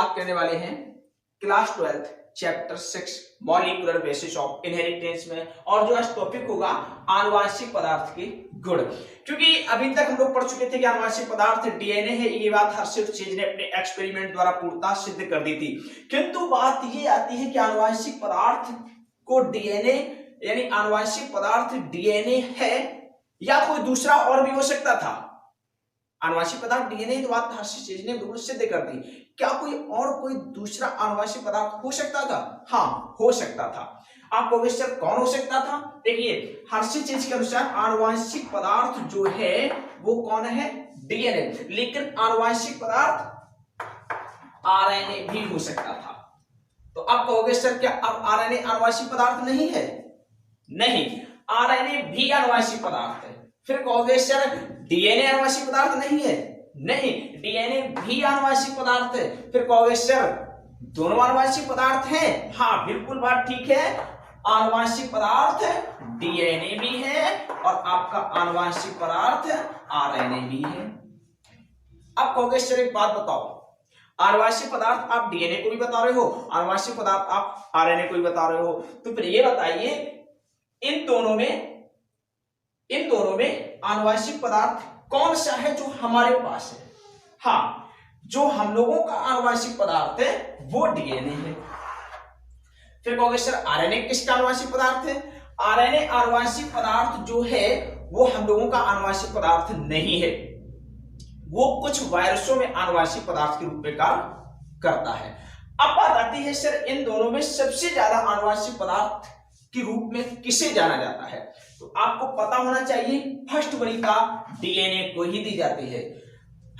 बात करने वाले हैं class 12 chapter 6 molecular basis of inheritance में, और जो आज टॉपिक होगा आनुवांशिक पदार्थ के गुण। क्योंकि अभी तक हम लोग पढ़ चुके थे कि आनुवांशिक पदार्थ डीएनए है, ये बात हर्षित चीज ने अपने एक्सपेरिमेंट द्वारा पूर्णतः सिद्ध कर दी थी। किंतु बात ये आती है कि आनुवांशिक पदार्थ को डीएनए यानी आनुवांशिक पदार्थ डीएनए है या कोई दूसरा और भी हो सकता था। आनुवांशिक पदार्थ डीएनए तो बात हर्षित चीज ने बिल्कुल सिद्ध कर दी। क्या कोई दूसरा आनुवांशिक पदार्थ हो सकता था? हाँ, हो सकता था। आपको क्वेश्चन कौन हो सकता था? देखिए, हर्षित चीज के अनुसार आनुवांशिक पदार्थ जो है वो कौन है? डीएनए। लेकिन आनुवांशिक पदार्थ आरएनए भी हो सकता था। तो अब कहोगे सर क्या अब आरएनए आनुवांशिक पदार्थ नहीं है? नहीं, आरएनए भी आनुवांशिक पदार्थ है। फिर कहोगे सर डीएनए आनुवांशिक पदार्थ नहीं है? नहीं, डीएनए भी आनुवांशिक पदार्थ है। फिर कहोगे सर दोनों आनुवांशिक पदार्थ हैं? हाँ, बिल्कुल बात ठीक है। आनुवांशिक पदार्थ डीएनए भी है और आपका आनुवांशिक पदार्थ आरएनए भी है। अब कहोगे सर एक बात बताओ, आनुवांशिक पदार्थ आप डीएनए को भी बता रहे हो, आनुवांशिक पदार्थ आप आरएनए को भी बता रहे हो, तो फिर ये बताइए इन दोनों में आनुवांशिक पदार्थ कौन सा है जो हमारे पास है? हाँ, जो हम लोगों का आनुवांशिक पदार्थ है वो डीएनए है। फिर कहोगे सर आरएनए किसका आनुवांशिक पदार्थ है? आरएनए आनुवांशिक पदार्थ जो है वो हम लोगों का आनुवांशिक पदार्थ नहीं है, वो कुछ वायरसों में आनुवांशिक पदार्थ के रूप में कार्य करता है। अब बात आती है सर इन दोनों में सबसे ज्यादा आनुवांशिक पदार्थ के रूप में किसे जाना जाता है? तो आपको पता होना चाहिए फर्स्ट वरीयता डीएनए को ही दी जाती है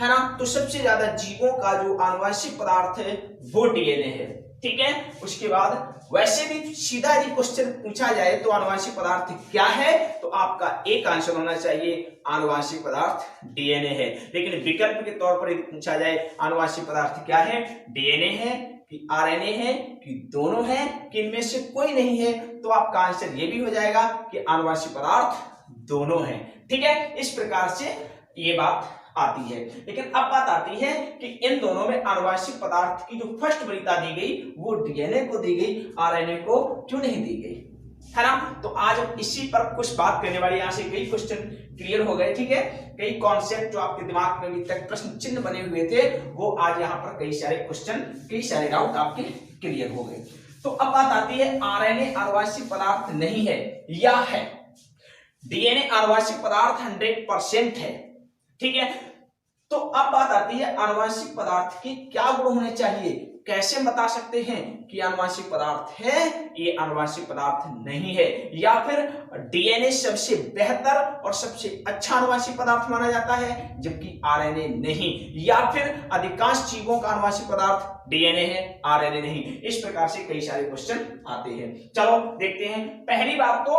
ना। तो सबसे ज्यादा जीवों का जो आनुवांशिक पदार्थ है वो डीएनए है, ठीक है। उसके बाद वैसे भी सीधा यदि क्वेश्चन पूछा जाए तो आनुवांशिक पदार्थ क्या है, तो आपका एक आंसर होना चाहिए आनुवांशिक पदार्थ डीएनए है। लेकिन विकल्प के तौर पर यदि पूछा जाए आनुवांशिक पदार्थ क्या है, डीएनए है कि आरएनए है कि दोनों है कि इनमें से कोई नहीं है, तो आपका आंसर ये भी हो जाएगा कि आनुवांशिक पदार्थ दोनों है, ठीक है। इस प्रकार से ये बात आती है। लेकिन अब बात आती है कि इन दोनों में आनुवांशिक पदार्थ की जो फर्स्ट वरीयता दी गई वो डीएनए को दी गई, आरएनए को क्यों नहीं दी गई, है ना। तो आज हम इसी पर कुछ बात करने वाले, यहाँ से कई क्वेश्चन क्लियर हो गए, ठीक है। कई कॉन्सेप्ट जो आपके दिमाग में अभी तक प्रश्न चिन्ह बने हुए थे वो आज यहाँ पर कई सारे क्वेश्चन, कई सारे डाउट आपके क्लियर हो गए। तो अब बात आती है आरएनए आनुवांशिक पदार्थ नहीं है या है। डीएनए आनुवांशिक पदार्थ 100% है, ठीक है। तो अब बात आती है आनुवांशिक पदार्थ के क्या गुण होने चाहिए, कैसे बता सकते हैं कि आनुवांशिक पदार्थ है, ये आनुवांशिक पदार्थ नहीं है, या फिर डीएनए सबसे बेहतर और सबसे अच्छा आनुवांशिक पदार्थ माना जाता है जबकि आरएनए नहीं, या फिर अधिकांश जीवों का आनुवांशिक पदार्थ डीएनए है, आरएनए नहीं। इस प्रकार से कई सारे क्वेश्चन आते हैं। चलो देखते हैं। पहली बात तो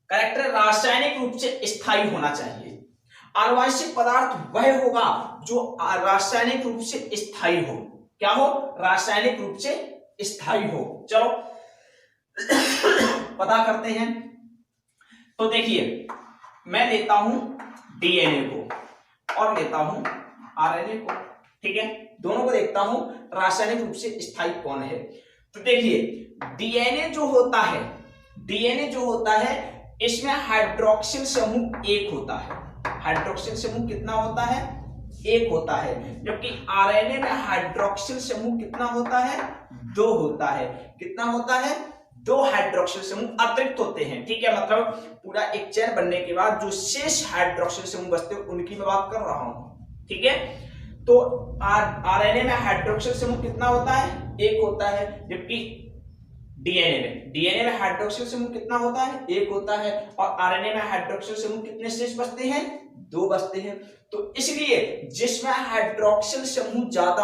कैरेक्टर रासायनिक रूप से स्थायी होना चाहिए। आनुवांशिक पदार्थ वह होगा जो रासायनिक रूप से स्थायी हो। क्या हो? रासायनिक रूप से स्थायी हो। चलो पता करते हैं। तो देखिए, मैं लेता हूं डीएनए को और लेता हूं आरएनए को, ठीक है। दोनों को देखता हूं रासायनिक रूप से स्थायी कौन है। तो देखिए, डीएनए जो होता है इसमें हाइड्रोक्सिल समूह एक होता है। हाइड्रोक्सिल समूह कितना होता है? एक होता है। जबकि आरएनए में हाइड्रोक्सिल समूह कितना होता है? दो होता है। कितना होता है? दो हाइड्रोक्सिल समूह अतिरिक्त होते हैं, ठीक है। मतलब पूरा एक चेन बनने के बाद जो शेष हाइड्रोक्सिल समूह बचते हैं उनकी मैं बात कर रहा हूं, ठीक है। तो आरएनए में हाइड्रोक्सिल समूह कितना होता है? एक होता है। जबकि डीएनए में हाइड्रोक्सिल समूह कितना होता है? एक होता है। और आरएनए में हाइड्रोक्सिल समूह कितने शेष बचते हैं? दो बचते हैं। तो इसलिए जिसमें हाइड्रोक्सिल समूह ज्यादा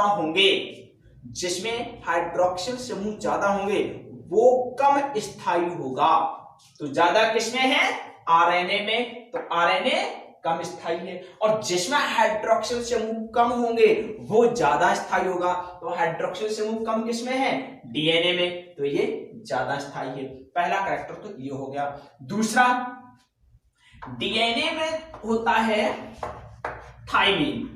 होंगे वो कम स्थायी होगा। तो ज्यादा किसमें है? आरएनए में। तो आरएनए कम स्थायी है। और जिसमें हाइड्रोक्सिल समूह कम होंगे वो ज्यादा स्थायी होगा। तो हाइड्रोक्सिल समूह कम किसमें है? डीएनए में। तो ये ज्यादा स्थायी है। पहला कैरेक्टर तो ये हो गया। दूसरा, डीएनए में होता है थाइमिन।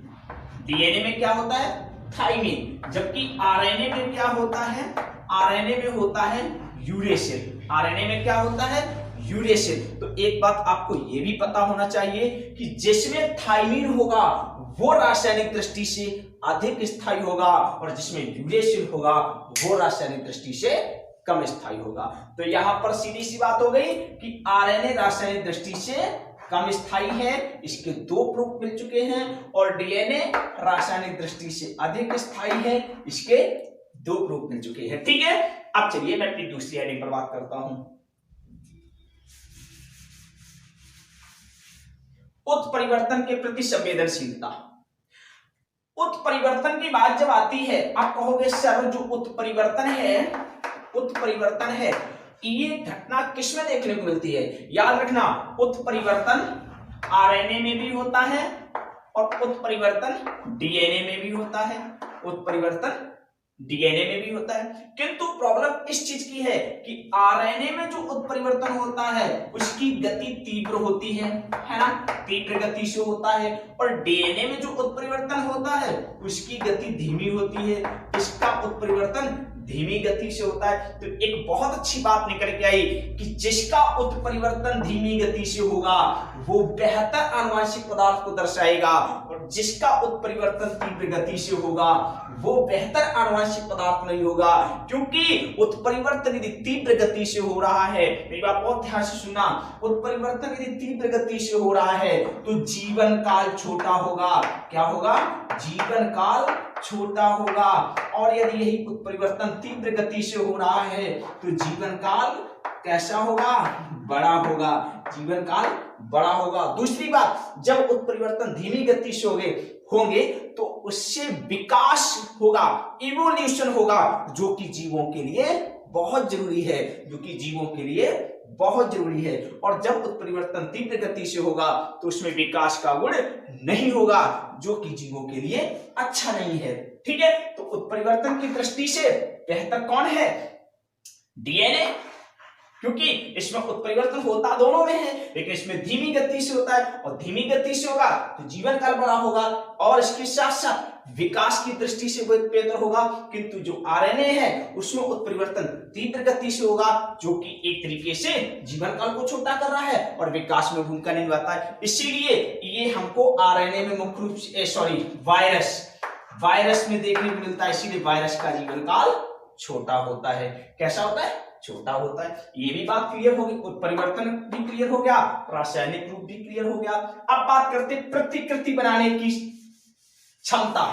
डीएनए में क्या होता है? थाइमिन, जबकि आरएनए में क्या होता है, आरएनए में होता है यूरेसिल, आरएनए में क्या होता है, यूरेसिल। तो एक बात आपको यह भी पता होना चाहिए कि जिसमें थाइमिन होगा वो रासायनिक दृष्टि से अधिक स्थायी होगा और जिसमें यूरेसिल होगा वो रासायनिक दृष्टि से कम स्थायी होगा। तो यहां पर सीधी सी बात हो गई कि आरएनए रासायनिक दृष्टि से कम स्थायी है, इसके 2 प्रूफ मिल चुके हैं, और डीएनए रासायनिक दृष्टि से अधिक स्थायी है, इसके 2 प्रूफ मिल चुके हैं। ठीक है, अब चलिए मैं अपनी दूसरी हेडिंग पर बात करता हूं। उत्परिवर्तन के प्रति संवेदनशीलता। उत्परिवर्तन की बात जब आती है, आप कहोगे सर जो उत्परिवर्तन है ये घटना किसमें देखने को मिलती है? याद रखना, उत्परिवर्तन आरएनए में भी होता है और उत्परिवर्तन डीएनए में भी होता है, उत्परिवर्तन डीएनए में भी होता है। किंतु प्रॉब्लम इस चीज की है कि आरएनए में जो उत्परिवर्तन होता है उसकी गति तीव्र होती है ना, तीव्र गति से होता है, और डीएनए में जो उत्परिवर्तन होता है उसकी गति धीमी होती है, इसका उत्परिवर्तन धीमी गति से होता है। तो एक बहुत अच्छी बात निकल के आई कि जिसका उत्परिवर्तन धीमी गति से होगा वो बेहतर आनुवंशिक पदार्थ को दर्शाएगा, और जिसका उत्परिवर्तन तीव्र गति से होगा वो बेहतर आनुवंशिक पदार्थ नहीं होगा, क्योंकि उत्परिवर्तन यदि तीव्र गति से हो रहा है, मेरी बात बहुत ध्यान से सुनना, उत्परिवर्तन यदि तीव्र गति से हो रहा है तो जीवन काल छोटा होगा। क्या होगा? जीवन काल छोटा होगा। और यदि यही उत्परिवर्तन तीव्र गति से हो रहा है तो जीवन काल कैसा होगा? बड़ा होगा, जीवन काल बड़ा होगा। दूसरी बात, जब उत्परिवर्तन धीमी गति से होंगे तो उससे विकास होगा, इवोल्यूशन होगा, जो कि जीवों के लिए बहुत जरूरी है, जो कि जीवों के लिए बहुत जरूरी है। और जब उत्परिवर्तन तीव्र गति से होगा तो उसमें विकास का गुण नहीं होगा, जो कि जीवों के लिए अच्छा नहीं है। ठीक है, तो उत्परिवर्तन की दृष्टि से बेहतर कौन है? डीएनए, क्योंकि इसमें उत्परिवर्तन होता दोनों में है, लेकिन इसमें धीमी गति से होता है, और धीमी गति से होगा तो जीवन काल बड़ा होगा, और इसके साथ साथ विकास की दृष्टि से वो बेहतर होगा। किंतु जो आरएनए है उसमें उत्परिवर्तन तीव्र गति से होगा, जो कि एक तरीके से जीवन काल को छोटा कर रहा है और विकास में भूमिका नहीं निभाता है। इसीलिए ये हमको आरएनए में मुख्य रूप से वायरस में देखने को मिलता है, इसीलिए वायरस का जीवन काल छोटा होता है। कैसा होता है? छोटा होता है। ये भी बात क्लियर होगी, उत्परिवर्तन भी क्लियर हो गया, रासायनिक रूप भी क्लियर हो गया। अब बात करते हैं प्रतिकृति बनाने की क्षमता।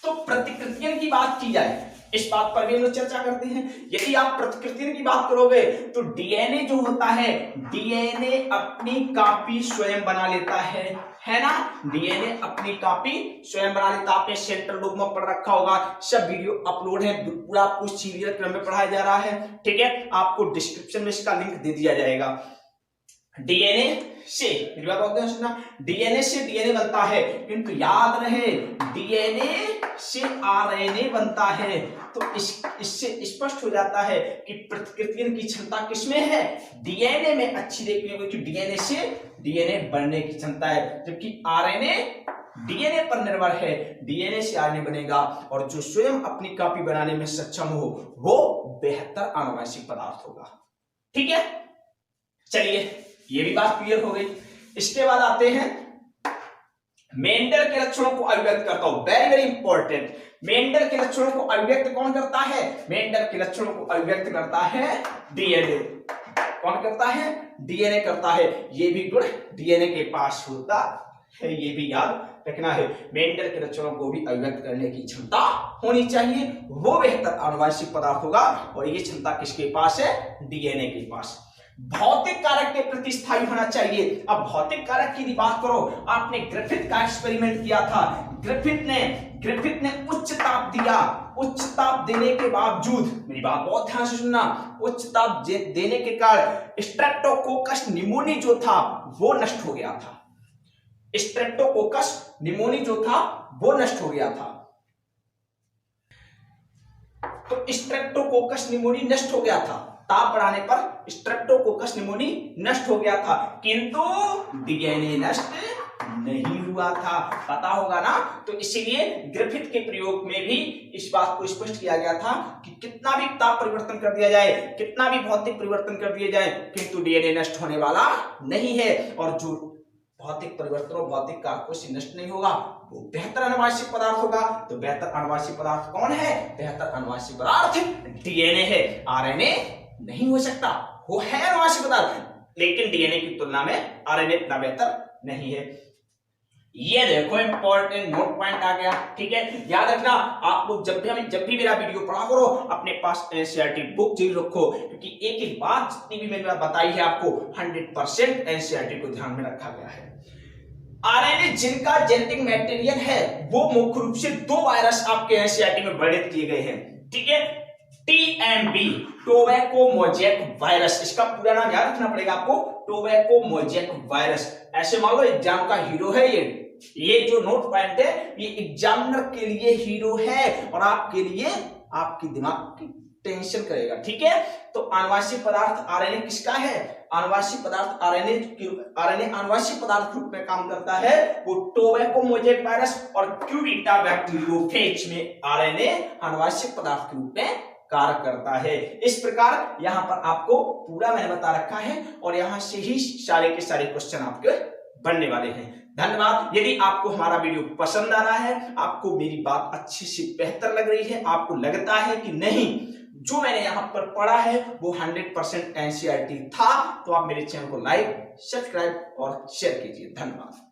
तो प्रतिकृतियों की बात की जाए, इस बात पर भी हम लोग चर्चा करते हैं। यदि आप प्रतिकृतियों की बात करोगे तो डीएनए जो होता है, डीएनए अपनी कॉपी स्वयं बना लेता है ना, डीएनए अपनी कॉपी स्वयं बना लेता। आपने सेंट्रल डॉग्मा पढ़ रखा होगा, सब वीडियो अपलोड है, पूरा आपको सीरियल क्रम में पढ़ाया जा रहा है। ठीक है, आपको डिस्क्रिप्शन में इसका लिंक दे दिया जाएगा। डीएनए से, मेरी बात बहुत ध्यान सुनना, डीएनए से डीएनए बनता है, किंतु याद रहे डीएनए से आरएनए बनता है। तो इससे स्पष्ट हो जाता है कि प्रतिकृतियों की क्षमता किसमें है? डीएनए में अच्छी देखने को, कि डीएनए से डीएनए बनने की क्षमता है, जबकि आरएनए डीएनए पर निर्भर है, डीएनए से आरएनए बनेगा, और जो स्वयं अपनी कॉपी बनाने में सक्षम हो वो बेहतर आनुवंशिक पदार्थ होगा। ठीक है, चलिए ये भी बात क्लियर हो गई। इसके बाद आते हैं मेंडल के लक्षणों को अभिव्यक्त करता हूं, वेरी वेरी इंपॉर्टेंट। मेंडल के लक्षणों को अभिव्यक्त कौन करता है? मेंडल के लक्षणों को अभिव्यक्त करता है डीएनए। कौन करता है? डीएनए करता है। ये भी गुण डीएनए के पास होता है, ये भी याद रखना है। मेंडल के लक्षणों को भी अभिव्यक्त करने की क्षमता होनी चाहिए, वो बेहतर आनुवंशिक पदार्थ होगा, और ये क्षमता किसके पास है? डीएनए के पास। भौतिक कारक के प्रति स्थायी होना चाहिए। अब भौतिक कारक की बात करो, आपने ग्रिफिथ का एक्सपेरिमेंट किया था। ग्रिफिथ ने उच्च ताप दिया, उच्च ताप देने के बावजूद, मेरी बात बहुत ध्यान से सुनना, उच्च ताप देने के कारण स्ट्रेप्टोकोकस निमोनी जो था वो नष्ट हो गया था। स्ट्रेप्टोकोकस निमोनी जो था वो नष्ट हो गया था। तो स्ट्रेप्टोकोकस निमोनी नष्ट हो गया था, ताप बढ़ाने पर स्ट्रेप्टोकोकस निमोनी नष्ट हो गया था, किंतु डीएनए नष्ट नहीं हुआ था, पता होगा ना। तो इसीलिए ग्रिफिथ के प्रयोग में भी इस बात को स्पष्ट किया गया था कि कितना भी ताप परिवर्तन कर दिया जाए, कितना भी भौतिक परिवर्तन कर दिए जाए, किंतु डीएनए नष्ट होने वाला नहीं है। और जो भौतिक परिवर्तन और भौतिक कारकों से नष्ट नहीं होगा वो बेहतर आनुवंशिक पदार्थ होगा। तो बेहतर आनुवंशिक पदार्थ कौन है? बेहतर आनुवंशिक पदार्थ डीएनए है, आरएनए नहीं हो सकता। वो है आनुवंशिक पदार्थ, लेकिन डीएनए की तुलना में आरएनए इतना बेहतर नहीं है। ये देखो इंपॉर्टेंट नोट पॉइंट आ गया, ठीक है। याद रखना आप लोग जब भी मेरा वीडियो पढ़ा करो अपने पास एनसीईआरटी बुक जरूर रखो, क्योंकि एक एक बात जितनी भी मैंने बताई है आपको 100% एनसीईआरटी को ध्यान में रखा गया है। आरएनए जिनका जेनेटिक मटेरियल है वो मुख्य रूप से 2 वायरस आपके एनसीईआरटी में वर्णित किए गए हैं, ठीक है। टीएमबी, टोबैको मोज़ेक वायरस, इसका पूरा नाम याद रखना पड़ेगा आपको, टोबैको मोज़ेक वायरस। ऐसे मान लो एग्जाम का हीरो है ये जो नोट पॉइंट है ये एग्जामिनर के लिए हीरो है और आपके लिए आपकी दिमाग की टेंशन करेगा, ठीक है। तो आनुवंशिक पदार्थ आरएनए किसका है? आनुवंशिक पदार्थ आरएनए आनुवंशिक पदार्थ के रूप में काम करता है, वो टोबैको मोज़ेक वायरस और क्यूबिटा बैक्टीरियोफेज में आरएनए आनुवंशिक पदार्थ के रूप में कार्य करता है। इस प्रकार यहाँ पर आपको पूरा मैंने बता रखा है और यहाँ से ही सारे के सारे क्वेश्चन आपके बनने वाले हैं। धन्यवाद। यदि आपको हमारा वीडियो पसंद आ रहा है, आपको मेरी बात अच्छी से बेहतर लग रही है, आपको लगता है कि नहीं जो मैंने यहाँ पर पढ़ा है वो 100% एनसीईआरटी था, तो आप मेरे चैनल को लाइक, सब्सक्राइब और शेयर कीजिए। धन्यवाद।